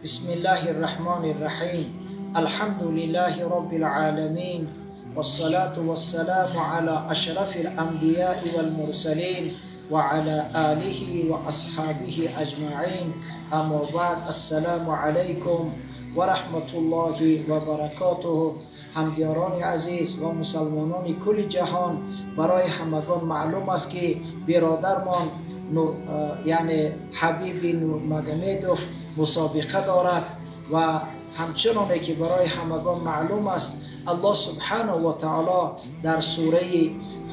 بسم الله الرحمن الرحيم. الحمد لله رب العالمين، والصلاة والسلام على أشرف الأنبياء والمرسلين وعلى آله وأصحابه أجمعين. أما بعد، السلام عليكم ورحمة الله وبركاته. همگیاران عزیز و مسلمانان کل جهان، برای همگان معلوم است که برادرمان یعنی حبیب نورمگomedov مسابقه دارد و همچنانه که برای همگان معلوم است الله سبحانه و تعالی در سوره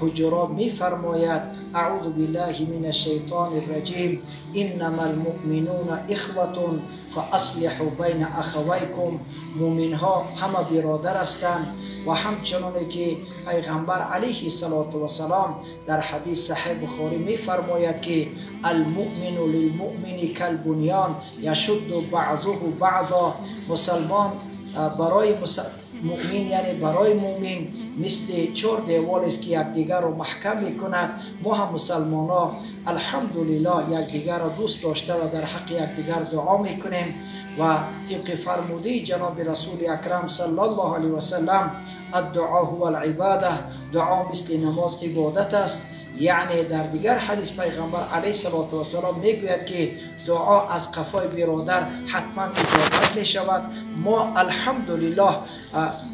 حجرات می فرماید: اعوذ بالله من الشیطان الرجیم، انما المؤمنون اخوة فاصلحوا بین اخویکم. مؤمن ها همه برادر هستند و همچنانه که پیغمبر علیه السلام در حدیث صحیح بخاری می فرماید که المؤمن للمؤمن کالبنیان یشد بعضه بعضا. مسلمان برای مؤمن یعنی برای مؤمن مثل 4 دیوار است که یکدیگر را محکم میکند. ما هم مسلمان ها الحمدلله یکدیگر را دوست داشته و در حق یکدیگر دعا میکنیم و طبق فرموده جناب رسول اکرم صلی الله علیه و سلم الدعا هو العباده، دعا مثل نماز عبادت است. یعنی در دیگر حدیث پیغمبر علیه السلام میگوید که دعا از قفای برادر حتما اجابت می شود. ما الحمدلله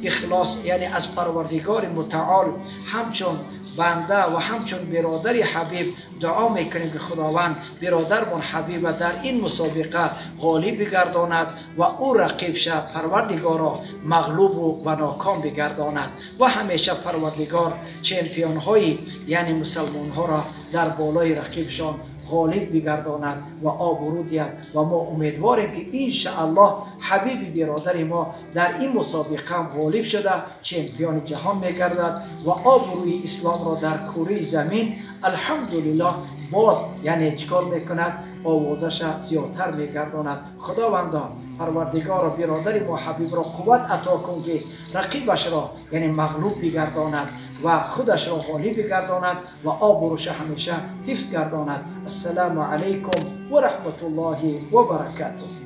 اخلاص یعنی از پروردگار متعال همچون بنده و همچون برادر حبیب دعا میکنیم که خداوند برادرمان حبیب در این مسابقه غالب بگرداند و او رقیب شد، پروردگار مغلوب و ناکام بگرداند و همیشه پروردگار چمپیون های یعنی مسلمان ها را در بالای رقیبشان غالب بگرداند و آبرو دهد. و ما امیدواریم که ان شاء الله حبیب برادر ما در این مسابقه هم غالب شده چمپیون جهان میگردد و آبروی اسلام را در کره زمین الحمدلله باز یعنی چکار میکند، آوازش زیادتر میگرداند. خداوندا پروردگار برادر ما حبیب را قوت عطا کن که رقیبش را یعنی مغلوب بگرداند و خودش را غالب بگرداند و آبروش همیشه حفظ گرداند. السلام علیکم و رحمت الله و برکاته.